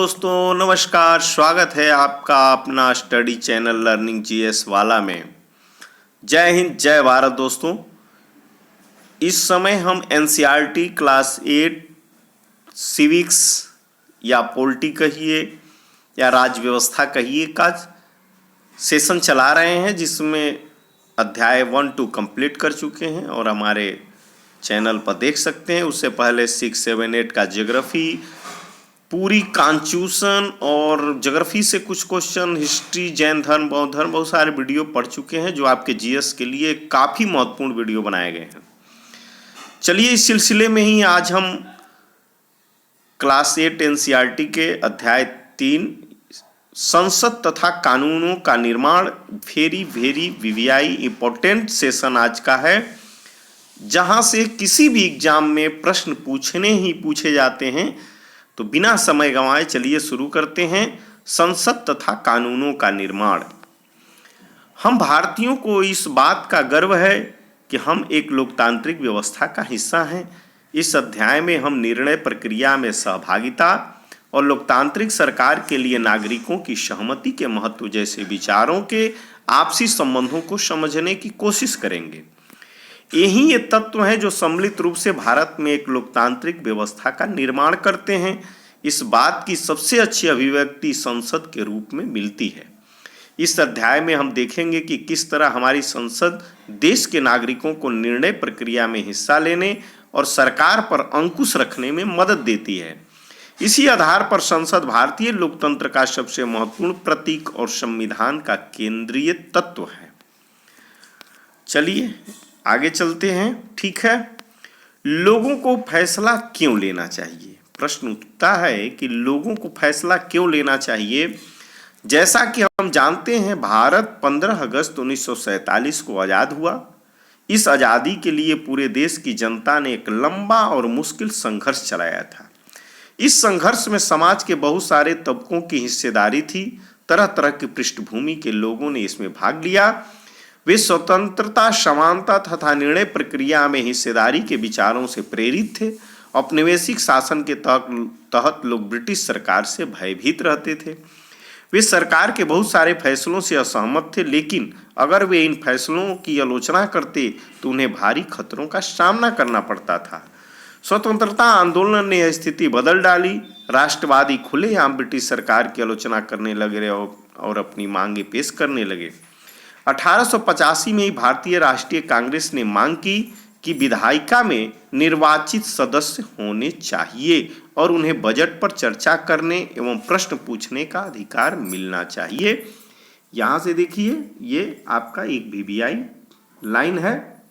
दोस्तों, नमस्कार। स्वागत है आपका अपना स्टडी चैनल लर्निंग जीएस वाला में। जय हिंद, जय भारत। दोस्तों, इस समय हम एनसीईआरटी क्लास 8 सिविक्स या पॉलिटी कहिए या राज्य व्यवस्था कहिए का सेशन चला रहे हैं, जिसमें अध्याय 1-2 कंप्लीट कर चुके हैं और हमारे चैनल पर देख सकते हैं। उससे पहले 6, 7, 8 का ज्योग्राफी, पूरी कॉन्स्टिट्यूशन और ज्योग्राफी से कुछ क्वेश्चन, हिस्ट्री, जैन धर्म, बौद्ध धर्म, बहुत सारे वीडियो पढ़ चुके हैं जो आपके जीएस के लिए काफ़ी महत्वपूर्ण वीडियो बनाए गए हैं। चलिए, इस सिलसिले में ही आज हम क्लास 8 एनसीईआरटी के अध्याय 3 संसद तथा कानूनों का निर्माण, वेरी वीवीआई इंपॉर्टेंट सेशन आज का है, जहां से किसी भी एग्जाम में प्रश्न पूछे जाते हैं। तो बिना समय गंवाए चलिए शुरू करते हैं। संसद तथा कानूनों का निर्माण। हम भारतीयों को इस बात का गर्व है कि हम एक लोकतांत्रिक व्यवस्था का हिस्सा हैं। इस अध्याय में हम निर्णय प्रक्रिया में सहभागिता और लोकतांत्रिक सरकार के लिए नागरिकों की सहमति के महत्व जैसे विचारों के आपसी संबंधों को समझने की कोशिश करेंगे। यही ये तत्व हैं जो सम्मिलित रूप से भारत में एक लोकतांत्रिक व्यवस्था का निर्माण करते हैं। इस बात की सबसे अच्छी अभिव्यक्ति संसद के रूप में मिलती है। इस अध्याय में हम देखेंगे कि किस तरह हमारी संसद देश के नागरिकों को निर्णय प्रक्रिया में हिस्सा लेने और सरकार पर अंकुश रखने में मदद देती है। इसी आधार पर संसद भारतीय लोकतंत्र का सबसे महत्वपूर्ण प्रतीक और संविधान का केंद्रीय तत्व है। चलिए आगे चलते हैं। ठीक है, लोगों को फैसला क्यों लेना चाहिए? प्रश्न उठता है कि लोगों को फैसला क्यों लेना चाहिए। जैसा कि हम जानते हैं, भारत 15 अगस्त 1947 को आज़ाद हुआ। इस आज़ादी के लिए पूरे देश की जनता ने एक लंबा और मुश्किल संघर्ष चलाया था। इस संघर्ष में समाज के बहुत सारे तबकों की हिस्सेदारी थी। तरह तरह की पृष्ठभूमि के लोगों ने इसमें भाग लिया। वे स्वतंत्रता, समानता तथा निर्णय प्रक्रिया में हिस्सेदारी के विचारों से प्रेरित थे। औपनिवेशिक शासन के तहत लोग ब्रिटिश सरकार से भयभीत रहते थे। वे सरकार के बहुत सारे फैसलों से असहमत थे, लेकिन अगर वे इन फैसलों की आलोचना करते तो उन्हें भारी खतरों का सामना करना पड़ता था। स्वतंत्रता आंदोलन ने यह स्थिति बदल डाली। राष्ट्रवादी खुलेआम ब्रिटिश सरकार की आलोचना करने लगे और अपनी मांगे पेश करने लगे। 1885 में ही भारतीय राष्ट्रीय कांग्रेस ने मांग की कि विधायिका में निर्वाचित सदस्य होने चाहिए और उन्हें बजट पर चर्चा करने एवं प्रश्न पूछने का अधिकार मिलना चाहिए। यहां से देखिए, ये आपका एक वीवीआई लाइन है।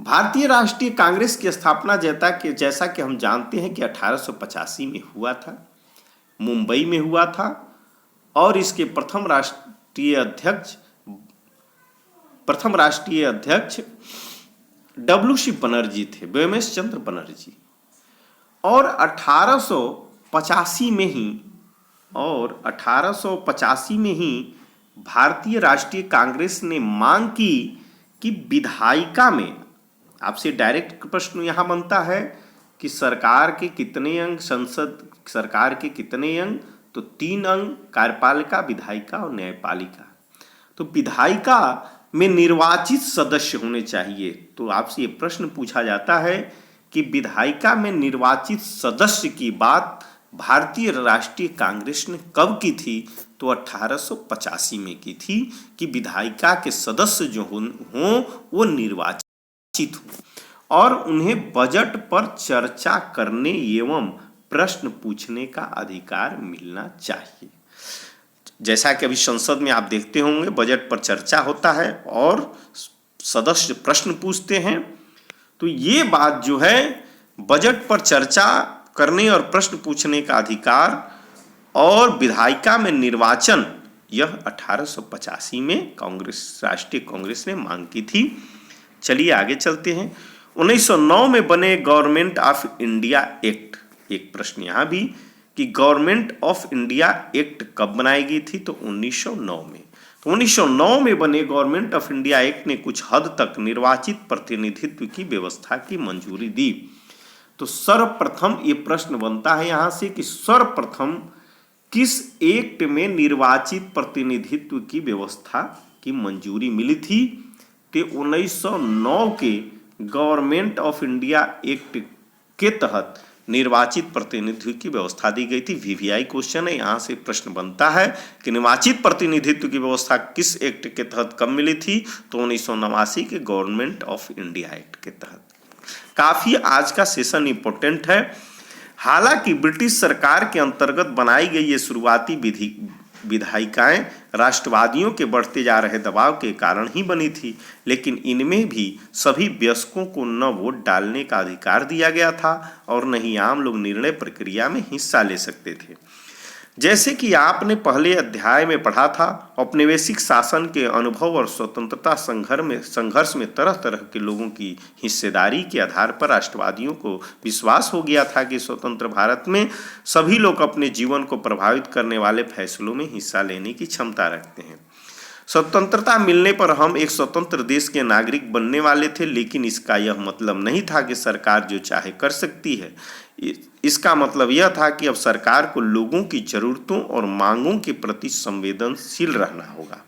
भारतीय राष्ट्रीय कांग्रेस की स्थापना जैसा कि हम जानते हैं कि 1885 में हुआ था, मुंबई में हुआ था और इसके प्रथम राष्ट्रीय अध्यक्ष डब्ल्यू.सी. बनर्जी थे, व्योमेश चंद्र बनर्जी। और 1885 में ही भारतीय राष्ट्रीय कांग्रेस ने मांग की कि विधायिका में, आपसे डायरेक्ट प्रश्न यहां बनता है कि सरकार के कितने अंग, संसद सरकार के कितने अंग, तो 3 अंग, कार्यपालिका, विधायिका और न्यायपालिका। तो विधायिका में निर्वाचित सदस्य होने चाहिए। तो आपसे ये प्रश्न पूछा जाता है कि विधायिका में निर्वाचित सदस्य की बात भारतीय राष्ट्रीय कांग्रेस ने कब की थी? तो 1885 में की थी कि विधायिका के सदस्य जो हों वो निर्वाचित हों और उन्हें बजट पर चर्चा करने एवं प्रश्न पूछने का अधिकार मिलना चाहिए। जैसा कि अभी संसद में आप देखते होंगे, बजट पर चर्चा होता है और सदस्य प्रश्न पूछते हैं। तो ये बात जो है, बजट पर चर्चा करने और प्रश्न पूछने का अधिकार और विधायिका में निर्वाचन, यह 1885 में राष्ट्रीय कांग्रेस ने मांग की थी। चलिए आगे चलते हैं। 1909 में बने गवर्नमेंट ऑफ इंडिया एक्ट। एक प्रश्न यहाँ भी कि गवर्नमेंट ऑफ इंडिया एक्ट कब बनाई गई थी? तो 1909 में। तो 1909 में बने गवर्नमेंट ऑफ इंडिया एक्ट ने कुछ हद तक निर्वाचित प्रतिनिधित्व की व्यवस्था की मंजूरी दी। तो सर्वप्रथम ये प्रश्न बनता है यहां से कि सर्वप्रथम किस एक्ट में निर्वाचित प्रतिनिधित्व की व्यवस्था की मंजूरी मिली थी? तो 1909 के गवर्नमेंट ऑफ इंडिया एक्ट के तहत निर्वाचित प्रतिनिधित्व की व्यवस्था दी गई थी। वीवीआई क्वेश्चन है, यहां से प्रश्न बनता है कि निर्वाचित प्रतिनिधित्व की व्यवस्था किस एक्ट के तहत कब मिली थी? तो 1989 के गवर्नमेंट ऑफ इंडिया एक्ट के तहत। काफी आज का सेशन इंपॉर्टेंट है। हालांकि ब्रिटिश सरकार के अंतर्गत बनाई गई ये शुरुआती विधायिकाएं राष्ट्रवादियों के बढ़ते जा रहे दबाव के कारण ही बनी थी, लेकिन इनमें भी सभी वयस्कों को न वोट डालने का अधिकार दिया गया था और न ही आम लोग निर्णय प्रक्रिया में हिस्सा ले सकते थे। जैसे कि आपने पहले अध्याय में पढ़ा था, औपनिवेशिक शासन के अनुभव और स्वतंत्रता संघर्ष में तरह तरह के लोगों की हिस्सेदारी के आधार पर राष्ट्रवादियों को विश्वास हो गया था कि स्वतंत्र भारत में सभी लोग अपने जीवन को प्रभावित करने वाले फैसलों में हिस्सा लेने की क्षमता रखते हैं। स्वतंत्रता मिलने पर हम एक स्वतंत्र देश के नागरिक बनने वाले थे, लेकिन इसका यह मतलब नहीं था कि सरकार जो चाहे कर सकती है। इसका मतलब यह था कि अब सरकार को लोगों की जरूरतों और मांगों के प्रति संवेदनशील रहना होगा।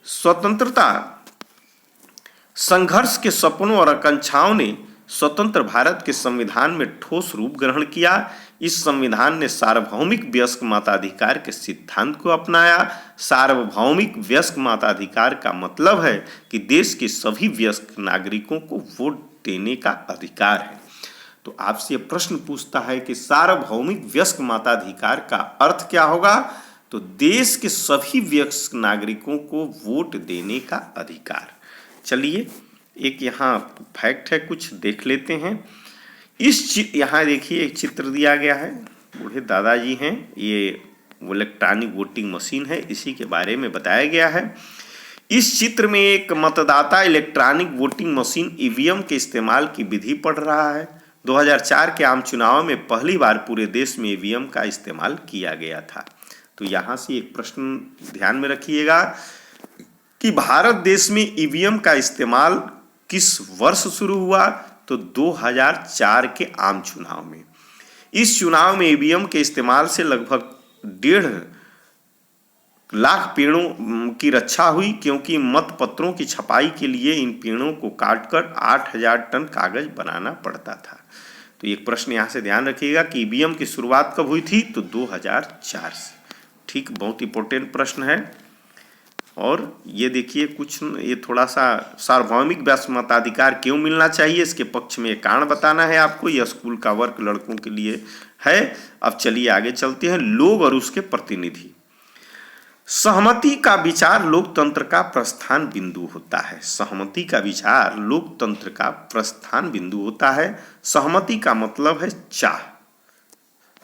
स्वतंत्रता संघर्ष के सपनों और आकांक्षाओं ने स्वतंत्र भारत के संविधान में ठोस रूप ग्रहण किया। इस संविधान ने सार्वभौमिक वयस्क मताधिकार के सिद्धांत को अपनाया। सार्वभौमिक वयस्क मताधिकार का मतलब है कि देश के सभी वयस्क नागरिकों को वोट देने का अधिकार है। तो आपसे प्रश्न पूछता है कि सार्वभौमिक वयस्क मताधिकार का अर्थ क्या होगा? तो देश के सभी वयस्क नागरिकों को वोट देने का अधिकार। चलिए एक यहाँ फैक्ट है, कुछ देख लेते हैं। यहाँ देखिए एक चित्र दिया गया है, बूढ़े दादाजी हैं, ये इलेक्ट्रॉनिक वोटिंग मशीन है, इसी के बारे में बताया गया है। इस चित्र में एक मतदाता इलेक्ट्रॉनिक वोटिंग मशीन ईवीएम के इस्तेमाल की विधि पढ़ रहा है। 2004 के आम चुनाव में पहली बार पूरे देश में ईवीएम का इस्तेमाल किया गया था। तो यहाँ से एक प्रश्न ध्यान में रखिएगा कि भारत देश में ईवीएम का इस्तेमाल किस वर्ष शुरू हुआ? तो 2004 के आम चुनाव में। इस चुनाव में ईवीएम के इस्तेमाल से लगभग 1.5 लाख पेड़ों की रक्षा हुई, क्योंकि मतपत्रों की छपाई के लिए इन पेड़ों को काटकर 8000 टन कागज बनाना पड़ता था। तो एक प्रश्न यहाँ से ध्यान रखिएगा कि ईवीएम की शुरुआत कब हुई थी? तो 2004 से। ठीक, बहुत इंपॉर्टेंट प्रश्न है। और ये देखिए कुछ, ये थोड़ा सा सार्वभौमिक वयस्क मताधिकार क्यों मिलना चाहिए, इसके पक्ष में एक कारण बताना है आपको। यह स्कूल का वर्क लड़कों के लिए है। अब चलिए आगे चलते हैं। लोग और उसके प्रतिनिधि। सहमति का विचार लोकतंत्र का प्रस्थान बिंदु होता है। सहमति का विचार लोकतंत्र का प्रस्थान बिंदु होता है। सहमति का मतलब है चाह,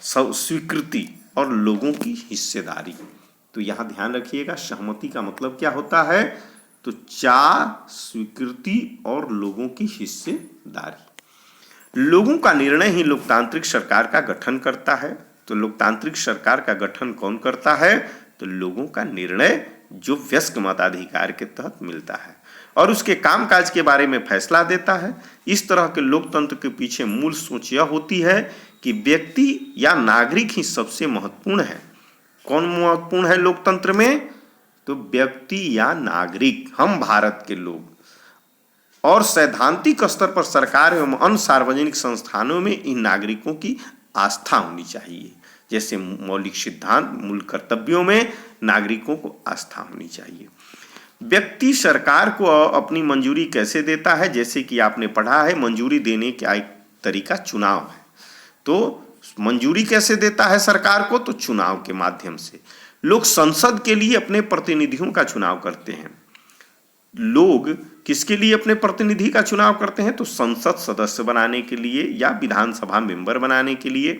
स्वीकृति और लोगों की हिस्सेदारी। तो यहां ध्यान रखिएगा, सहमति का मतलब क्या होता है? तो चाह, स्वीकृति और लोगों की हिस्सेदारी। लोगों का निर्णय ही लोकतांत्रिक सरकार का गठन करता है। तो लोकतांत्रिक सरकार का गठन कौन करता है? तो लोगों का निर्णय, जो वयस्क मताधिकार के तहत मिलता है और उसके कामकाज के बारे में फैसला देता है। इस तरह के लोकतंत्र के पीछे मूल सोच यह होती है कि व्यक्ति या नागरिक ही सबसे महत्वपूर्ण है। कौन महत्वपूर्ण है लोकतंत्र में? तो व्यक्ति या नागरिक, हम भारत के लोग। और सैद्धांतिक स्तर पर सरकार एवं अन्य सार्वजनिक संस्थानों में इन नागरिकों की आस्था होनी चाहिए। जैसे मौलिक सिद्धांत, मूल कर्तव्यों में नागरिकों को आस्था होनी चाहिए। व्यक्ति सरकार को अपनी मंजूरी कैसे देता है? जैसे कि आपने पढ़ा है, मंजूरी देने का एक तरीका चुनाव है। तो मंजूरी कैसे देता है सरकार को? तो चुनाव के माध्यम से। लोग संसद के लिए अपने प्रतिनिधियों का चुनाव करते हैं। लोग किसके लिए अपने प्रतिनिधि का चुनाव करते हैं? तो संसद सदस्य बनाने के लिए या विधानसभा मेंबर बनाने के लिए।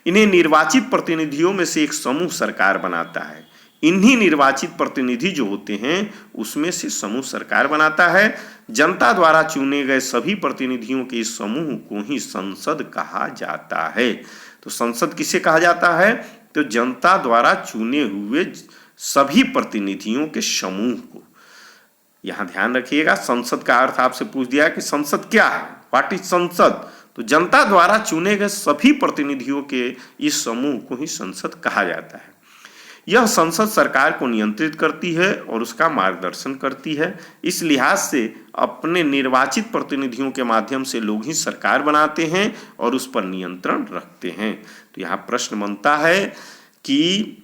इन्हें निर्वाचित प्रतिनिधियों में से एक समूह सरकार बनाता है। इन्हीं निर्वाचित प्रतिनिधि जो होते हैं उसमें से समूह सरकार बनाता है। जनता द्वारा चुने गए सभी प्रतिनिधियों के इस समूह को ही संसद कहा जाता है। तो संसद किसे कहा जाता है? तो जनता द्वारा चुने हुए सभी प्रतिनिधियों के समूह को। यहां ध्यान रखिएगा, संसद का अर्थ आपसे पूछ दिया कि संसद क्या है, व्हाट इज संसद? तो जनता द्वारा चुने गए सभी प्रतिनिधियों के इस समूह को ही संसद कहा जाता है। यह संसद सरकार को नियंत्रित करती है और उसका मार्गदर्शन करती है। इस लिहाज से अपने निर्वाचित प्रतिनिधियों के माध्यम से लोग ही सरकार बनाते हैं और उस पर नियंत्रण रखते हैं। तो यहाँ प्रश्न बनता है कि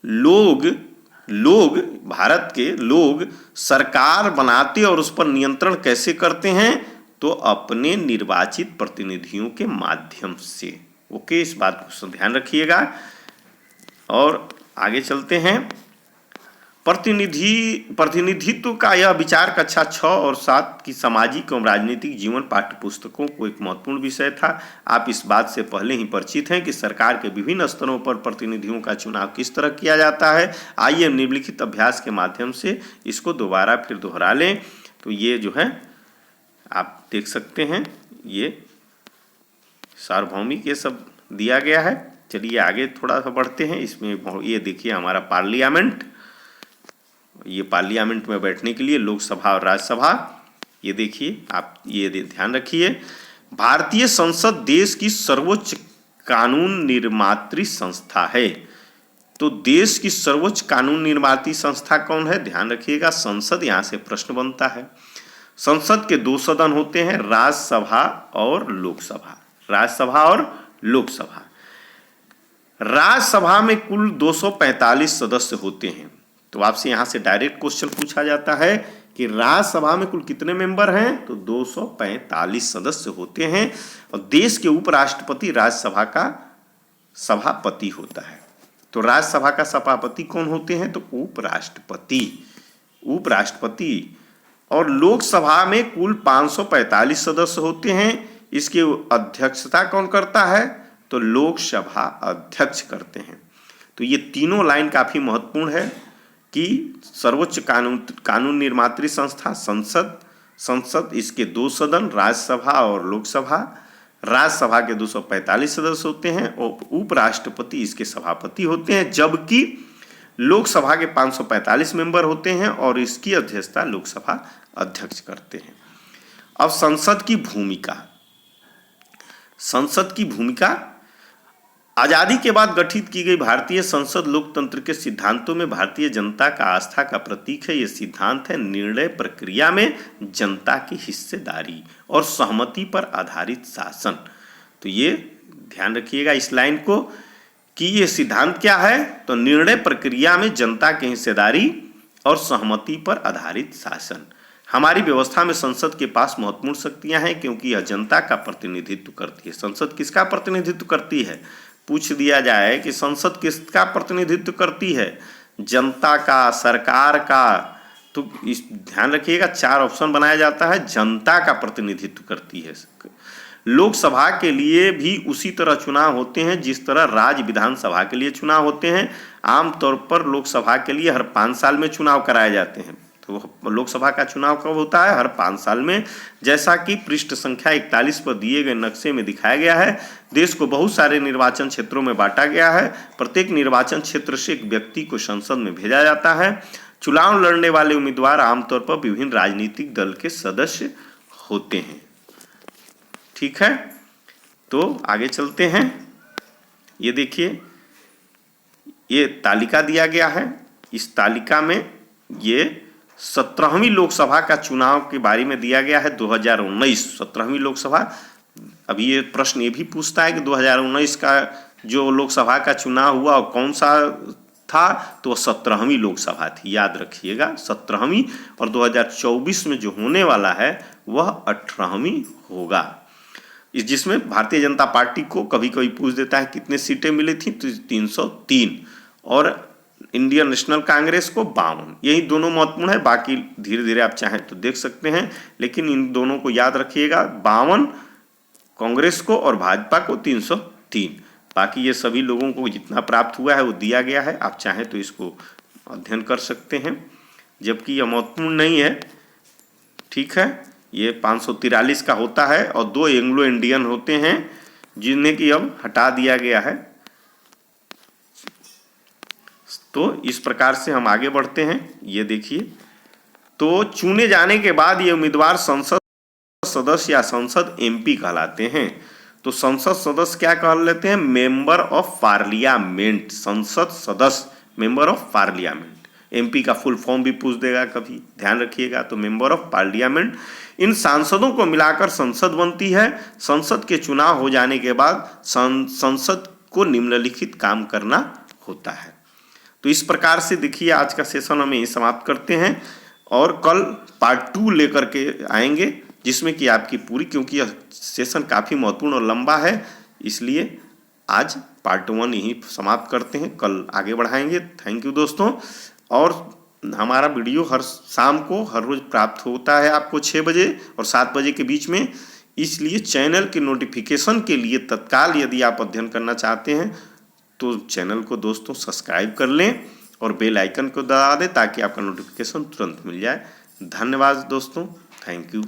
लोग भारत के लोग सरकार बनाते और उस पर नियंत्रण कैसे करते हैं? तो अपने निर्वाचित प्रतिनिधियों के माध्यम से। ओके, इस बात को ध्यान रखिएगा। और आगे चलते हैं। प्रतिनिधित्व का यह विचार कक्षा 6 और 7 की सामाजिक एवं राजनीतिक जीवन पाठ्य पुस्तकों को एक महत्वपूर्ण विषय था। आप इस बात से पहले ही परिचित हैं कि सरकार के विभिन्न स्तरों पर प्रतिनिधियों का चुनाव किस तरह किया जाता है। आइए निम्नलिखित अभ्यास के माध्यम से इसको दोबारा फिर दोहरा लें। तो ये जो है आप देख सकते हैं, ये सार्वभौमिक ये सब दिया गया है। चलिए आगे थोड़ा सा बढ़ते हैं। इसमें ये देखिए हमारा पार्लियामेंट, ये पार्लियामेंट में बैठने के लिए लोकसभा और राज्यसभा। ये देखिए आप ये ध्यान रखिए, भारतीय संसद देश की सर्वोच्च कानून निर्मात्री संस्था है। तो देश की सर्वोच्च कानून निर्मात्री संस्था कौन है? ध्यान रखिएगा, संसद। यहाँ से प्रश्न बनता है। संसद के 2 सदन होते हैं, राज्यसभा और लोकसभा। राज्यसभा और लोकसभा। राज्यसभा में कुल 245 सदस्य होते हैं। तो आपसे यहां से डायरेक्ट क्वेश्चन पूछा जाता है कि राज्यसभा में कुल कितने मेंबर हैं? तो 245 सदस्य होते हैं। और देश के उपराष्ट्रपति राज्यसभा का सभापति होता है। तो राज्यसभा का सभापति कौन होते हैं? तो उपराष्ट्रपति। और लोकसभा में कुल 545 सदस्य होते हैं। इसकी अध्यक्षता कौन करता है? तो लोकसभा अध्यक्ष करते हैं। तो ये तीनों लाइन काफी महत्वपूर्ण है कि सर्वोच्च कानून निर्मात्री संस्था संसद, इसके 2 सदन राज्यसभा और लोकसभा। राज्यसभा के 245 सदस्य होते हैं और उपराष्ट्रपति इसके सभापति होते हैं, जबकि लोकसभा के 545 मेंबर होते हैं और इसकी अध्यक्षता लोकसभा अध्यक्ष करते हैं। अब संसद की भूमिका। आजादी के बाद गठित की गई भारतीय संसद लोकतंत्र के सिद्धांतों में भारतीय जनता का आस्था का प्रतीक है। ये सिद्धांत है निर्णय प्रक्रिया में जनता की हिस्सेदारी और सहमति पर आधारित शासन। तो ये ध्यान रखिएगा इस लाइन को कि ये सिद्धांत क्या है? तो निर्णय प्रक्रिया में जनता की हिस्सेदारी और सहमति पर आधारित शासन। हमारी व्यवस्था में संसद के पास महत्वपूर्ण शक्तियां हैं क्योंकि यह जनता का प्रतिनिधित्व करती है। संसद किसका प्रतिनिधित्व करती है? पूछ दिया जाए कि संसद किसका प्रतिनिधित्व करती है? जनता का, सरकार का। तो इस ध्यान रखिएगा 4 ऑप्शन बनाया जाता है। जनता का प्रतिनिधित्व करती है। लोकसभा के लिए भी उसी तरह चुनाव होते हैं जिस तरह राज्य विधानसभा के लिए चुनाव होते हैं। आमतौर पर लोकसभा के लिए हर 5 साल में चुनाव कराए जाते हैं। तो लोकसभा का चुनाव कब होता है? हर 5 साल में। जैसा कि पृष्ठ संख्या 41 पर दिए गए नक्शे में दिखाया गया है, देश को बहुत सारे निर्वाचन क्षेत्रों में बांटा गया है। प्रत्येक निर्वाचन क्षेत्र से एक व्यक्ति को संसद में भेजा जाता है। चुनाव लड़ने वाले उम्मीदवार आमतौर पर विभिन्न राजनीतिक दल के सदस्य होते हैं। ठीक है, तो आगे चलते हैं। ये देखिए, ये तालिका दिया गया है। इस तालिका में ये 17वीं लोकसभा का चुनाव के बारे में दिया गया है। 2019 17वीं लोकसभा। अभी ये प्रश्न ये भी पूछता है कि 2019 का जो लोकसभा का चुनाव हुआ वो कौन सा था? तो 17वीं लोकसभा थी। याद रखिएगा 17वीं। और 2024 में जो होने वाला है वह 18वीं होगा, जिसमें भारतीय जनता पार्टी को कभी कभी पूछ देता है कितने सीटें मिली थी, तो 303, और इंडियन नेशनल कांग्रेस को 52। यही दोनों महत्वपूर्ण है। बाकी धीरे धीरे आप चाहें तो देख सकते हैं, लेकिन इन दोनों को याद रखिएगा, 52 कांग्रेस को और भाजपा को 303। बाकी ये सभी लोगों को जितना प्राप्त हुआ है वो दिया गया है। आप चाहें तो इसको अध्ययन कर सकते हैं, जबकि यह महत्वपूर्ण नहीं है। ठीक है, ये 543 का होता है और 2 एंग्लो इंडियन होते हैं जिन्हें कि अब हटा दिया गया है। तो इस प्रकार से हम आगे बढ़ते हैं। ये देखिए, तो चुने जाने के बाद ये उम्मीदवार संसद सदस्य या सांसद एमपी कहलाते हैं। तो संसद सदस्य क्या कह लेते हैं? Member of parliament. संसद सदस्य मेंबर ऑफ पार्लियामेंट। एमपी का फुल फॉर्म भी पूछ देगा कभी, ध्यान रखिएगा। तो मेंबर ऑफ पार्लियामेंट, इन सांसदों को मिलाकर संसद बनती है। संसद के चुनाव हो जाने के बाद संसद को निम्नलिखित काम करना होता है। तो इस प्रकार से देखिए आज का सेशन हम यही समाप्त करते हैं और कल पार्ट 2 लेकर के आएंगे, जिसमें कि आपकी पूरी, क्योंकि यह सेशन काफ़ी महत्वपूर्ण और लंबा है, इसलिए आज पार्ट 1 यही समाप्त करते हैं, कल आगे बढ़ाएंगे। थैंक यू दोस्तों। और हमारा वीडियो हर शाम को हर रोज़ प्राप्त होता है आपको 6 बजे और 7 बजे के बीच में, इसलिए चैनल के नोटिफिकेशन के लिए तत्काल यदि आप अध्ययन करना चाहते हैं तो चैनल को दोस्तों सब्सक्राइब कर लें और बेल आइकन को दबा दें ताकि आपका नोटिफिकेशन तुरंत मिल जाए। धन्यवाद दोस्तों, थैंक यू।